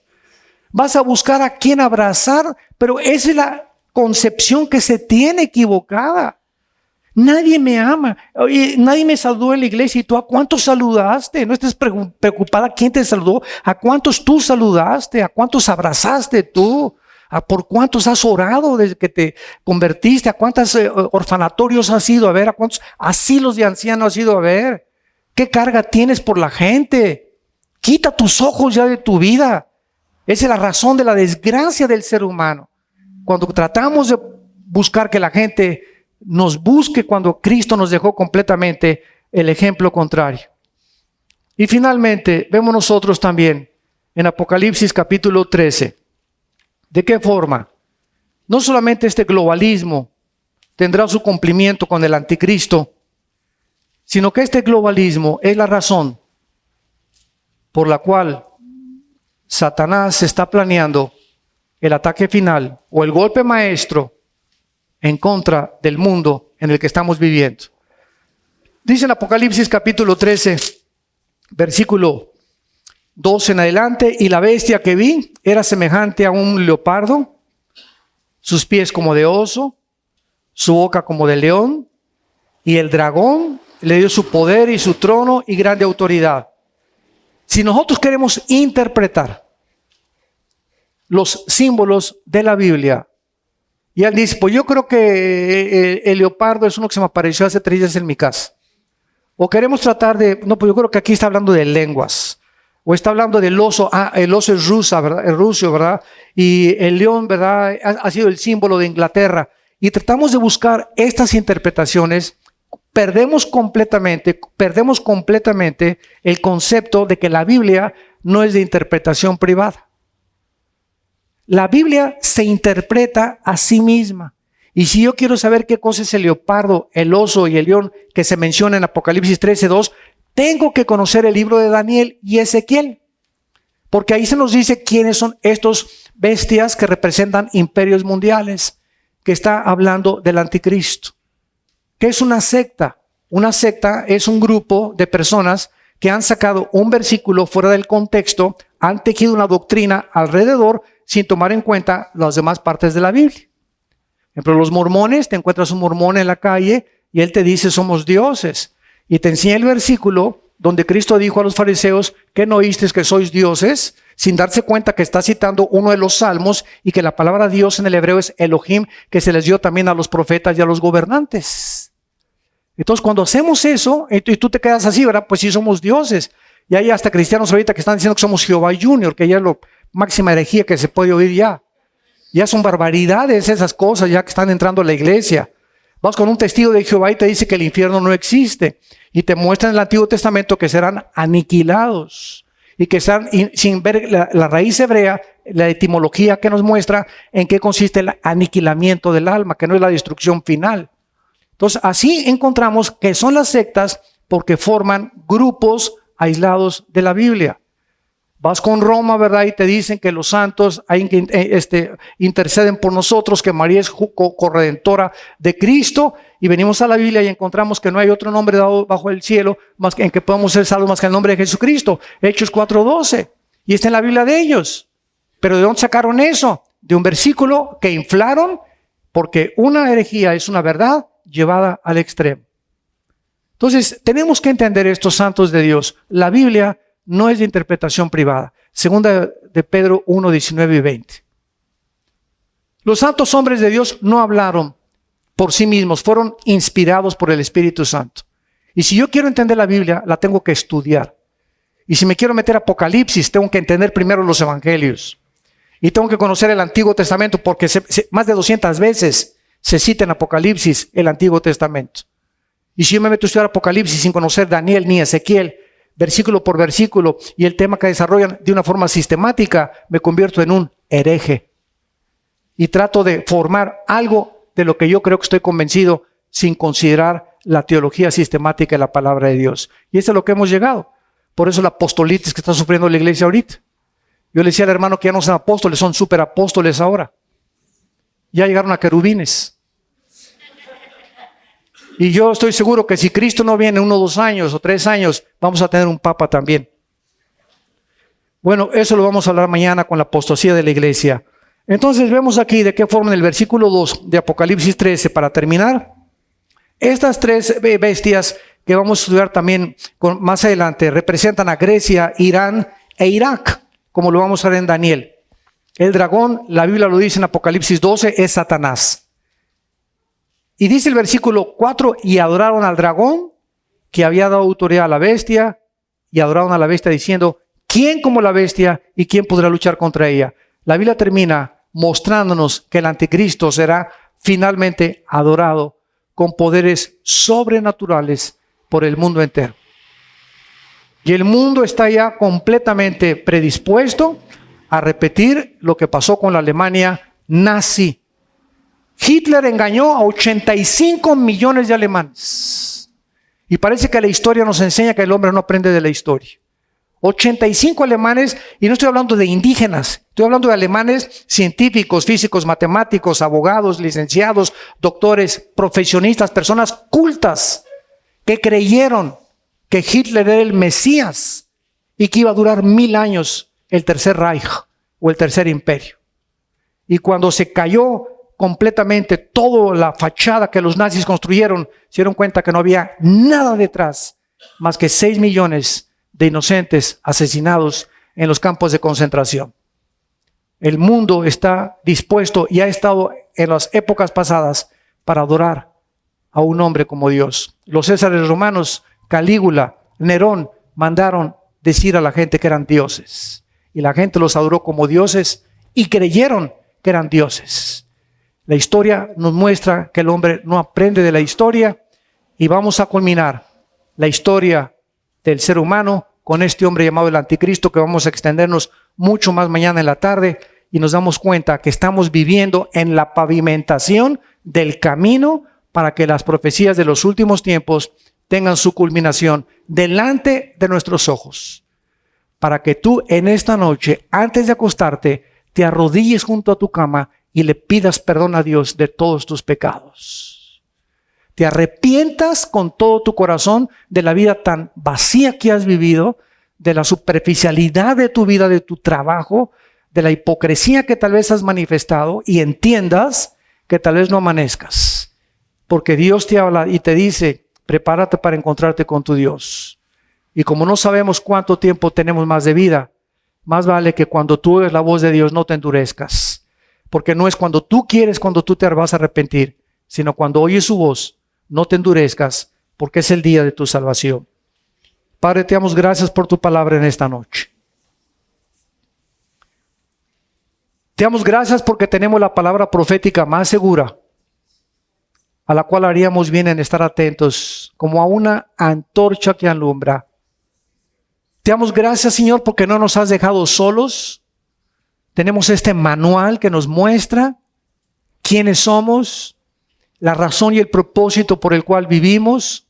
Vas a buscar a quien abrazar. Pero esa es la concepción que se tiene equivocada. Nadie me ama. Oye, nadie me saludó en la iglesia. ¿Y tú a cuántos saludaste? No estés preocupada quién te saludó. ¿A cuántos tú saludaste? ¿A cuántos abrazaste tú? ¿A por cuántos has orado desde que te convertiste? ¿A cuántos orfanatorios has ido a ver? ¿A cuántos asilos de ancianos has ido a ver? ¿Qué carga tienes por la gente? Quita tus ojos ya de tu vida. Esa es la razón de la desgracia del ser humano. Cuando tratamos de buscar que la gente nos busque, cuando Cristo nos dejó completamente el ejemplo contrario. Y finalmente, vemos nosotros también en Apocalipsis capítulo 13. ¿De qué forma? No solamente este globalismo tendrá su cumplimiento con el anticristo, sino que este globalismo es la razón por la cual Satanás está planeando el ataque final o el golpe maestro en contra del mundo en el que estamos viviendo. Dice en Apocalipsis capítulo 13, versículo 2 en adelante: y la bestia que vi era semejante a un leopardo, sus pies como de oso, su boca como de león, y el dragón le dio su poder y su trono y grande autoridad. Si nosotros queremos interpretar los símbolos de la Biblia, y él dice, pues yo creo que el leopardo es uno que se me apareció hace 3 días en mi casa. O queremos tratar de, no, pues yo creo que aquí está hablando de lenguas. O está hablando del oso. El oso es rusa, ¿verdad? Es ruso, ¿verdad? Y el león, ¿verdad? Ha sido el símbolo de Inglaterra. y tratamos de buscar estas interpretaciones, perdemos completamente el concepto de que la Biblia no es de interpretación privada. La Biblia se interpreta a sí misma. Y si yo quiero saber qué cosa es el leopardo, el oso y el león que se menciona en Apocalipsis 13:2, tengo que conocer el libro de Daniel y Ezequiel. Porque ahí se nos dice quiénes son estos bestias que representan imperios mundiales, que está hablando del anticristo. ¿Qué es una secta? Una secta es un grupo de personas que han sacado un versículo fuera del contexto, han tejido una doctrina alrededor sin tomar en cuenta las demás partes de la Biblia. Por ejemplo, los mormones, te encuentras un mormón en la calle y él te dice somos dioses. Y te enseña el versículo donde Cristo dijo a los fariseos que no oísteis que sois dioses, sin darse cuenta que está citando uno de los salmos y que la palabra Dios en el hebreo es Elohim, que se les dio también a los profetas y a los gobernantes. Entonces cuando hacemos eso, y tú te quedas así, ¿verdad? Pues sí somos dioses. Y hay hasta cristianos ahorita que están diciendo que somos Jehová Junior, que ya es la máxima herejía que se puede oír ya. Ya son barbaridades esas cosas ya que están entrando a la iglesia. Vas con un testigo de Jehová y te dice que el infierno no existe. Y te muestra en el Antiguo Testamento que serán aniquilados. Y que están sin ver la raíz hebrea, la etimología que nos muestra en qué consiste el aniquilamiento del alma, que no es la destrucción final. Entonces así encontramos que son las sectas porque forman grupos aislados de la Biblia. Vas con Roma, ¿verdad? Y te dicen que los santos interceden por nosotros, que María es corredentora de Cristo. Y venimos a la Biblia y encontramos que no hay otro nombre dado bajo el cielo más que en que podamos ser salvos más que el nombre de Jesucristo. Hechos 4:12. Y está en la Biblia de ellos. Pero ¿de dónde sacaron eso? De un versículo que inflaron, porque una herejía es una verdad llevada al extremo. Entonces, tenemos que entender estos santos de Dios. La Biblia no es de interpretación privada. Segunda de Pedro 1:19 y 20. Los santos hombres de Dios no hablaron por sí mismos, fueron inspirados por el Espíritu Santo. Y si yo quiero entender la Biblia, la tengo que estudiar. Y si me quiero meter a Apocalipsis, tengo que entender primero los evangelios. Y tengo que conocer el Antiguo Testamento, porque más de 200 veces se cita en Apocalipsis el Antiguo Testamento. Y si yo me meto a estudiar Apocalipsis sin conocer Daniel ni Ezequiel, versículo por versículo, y el tema que desarrollan de una forma sistemática, me convierto en un hereje. Y trato de formar algo de lo que yo creo que estoy convencido sin considerar la teología sistemática de la palabra de Dios. Y eso es lo que hemos llegado. Por eso la apostolitis que está sufriendo la iglesia ahorita. Yo le decía al hermano que ya no son apóstoles, son superapóstoles ahora. Ya llegaron a querubines. Y yo estoy seguro que si Cristo no viene 1, 2 años o 3 años, vamos a tener un papa también. Bueno, eso lo vamos a hablar mañana con la apostasía de la iglesia. Entonces vemos aquí de qué forma en el versículo 2 de Apocalipsis 13, para terminar, estas 3 bestias que vamos a estudiar también más adelante, representan a Grecia, Irán e Irak, como lo vamos a ver en Daniel. El dragón, la Biblia lo dice en Apocalipsis 12, es Satanás. Y dice el versículo 4, y adoraron al dragón que había dado autoridad a la bestia, y adoraron a la bestia diciendo, ¿quién como la bestia y quién podrá luchar contra ella? La Biblia termina mostrándonos que el anticristo será finalmente adorado con poderes sobrenaturales por el mundo entero. Y el mundo está ya completamente predispuesto a repetir lo que pasó con la Alemania nazi. Hitler engañó a 85 millones de alemanes. Y parece que la historia nos enseña que el hombre no aprende de la historia. 85 alemanes, y no estoy hablando de indígenas, estoy hablando de alemanes científicos, físicos, matemáticos, abogados, licenciados, doctores, profesionistas, personas cultas, que creyeron que Hitler era el Mesías y que iba a durar 1000 años el Tercer Reich o el Tercer Imperio. Y cuando se cayó completamente toda la fachada que los nazis construyeron, se dieron cuenta que no había nada detrás más que 6 millones de inocentes asesinados en los campos de concentración. El mundo está dispuesto y ha estado en las épocas pasadas para adorar a un hombre como Dios. Los césares romanos, Calígula, Nerón, mandaron decir a la gente que eran dioses. Y la gente los adoró como dioses y creyeron que eran dioses. La historia nos muestra que el hombre no aprende de la historia y vamos a culminar la historia del ser humano con este hombre llamado el anticristo, que vamos a extendernos mucho más mañana en la tarde, y nos damos cuenta que estamos viviendo en la pavimentación del camino para que las profecías de los últimos tiempos tengan su culminación delante de nuestros ojos. Para que tú en esta noche, antes de acostarte, te arrodilles junto a tu cama y le pidas perdón a Dios de todos tus pecados. Te arrepientas con todo tu corazón de la vida tan vacía que has vivido, de la superficialidad de tu vida, de tu trabajo, de la hipocresía que tal vez has manifestado, y entiendas que tal vez no amanezcas. Porque Dios te habla y te dice, prepárate para encontrarte con tu Dios. Y como no sabemos cuánto tiempo tenemos más de vida, más vale que cuando tú oigas la voz de Dios no te endurezcas. Porque no es cuando tú quieres, cuando tú te vas a arrepentir, sino cuando oyes su voz, no te endurezcas, porque es el día de tu salvación. Padre, te damos gracias por tu palabra en esta noche. Te damos gracias porque tenemos la palabra profética más segura, a la cual haríamos bien en estar atentos, como a una antorcha que alumbra. Te damos gracias, Señor, porque no nos has dejado solos. Tenemos este manual que nos muestra quiénes somos, la razón y el propósito por el cual vivimos,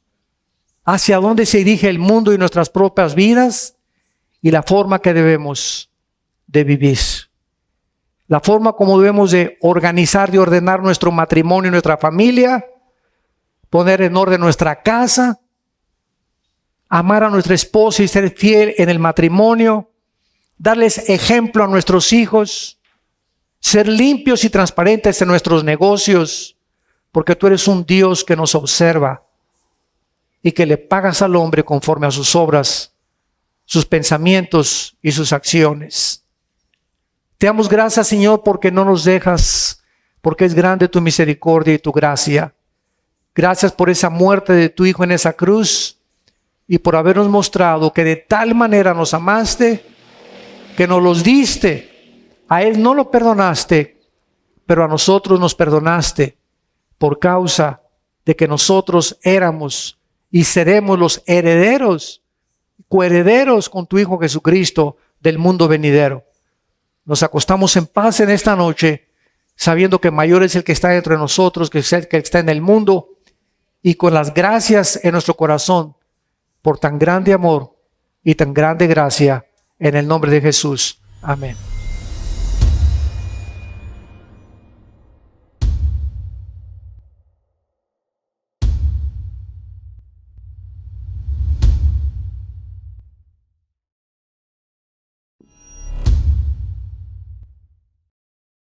hacia dónde se dirige el mundo y nuestras propias vidas, y la forma que debemos de vivir. La forma como debemos de organizar, de ordenar nuestro matrimonio y nuestra familia, poner en orden nuestra casa, amar a nuestra esposa y ser fiel en el matrimonio, darles ejemplo a nuestros hijos, ser limpios y transparentes en nuestros negocios, porque tú eres un Dios que nos observa y que le pagas al hombre conforme a sus obras, sus pensamientos y sus acciones. Te damos gracias, Señor, porque no nos dejas, porque es grande tu misericordia y tu gracia. Gracias por esa muerte de tu Hijo en esa cruz y por habernos mostrado que de tal manera nos amaste, que nos los diste. A Él no lo perdonaste, pero a nosotros nos perdonaste por causa de que nosotros éramos y seremos los herederos, coherederos con tu Hijo Jesucristo del mundo venidero. Nos acostamos en paz en esta noche, sabiendo que mayor es el que está entre nosotros, que es el que está en el mundo, y con las gracias en nuestro corazón por tan grande amor y tan grande gracia, en el nombre de Jesús. Amén.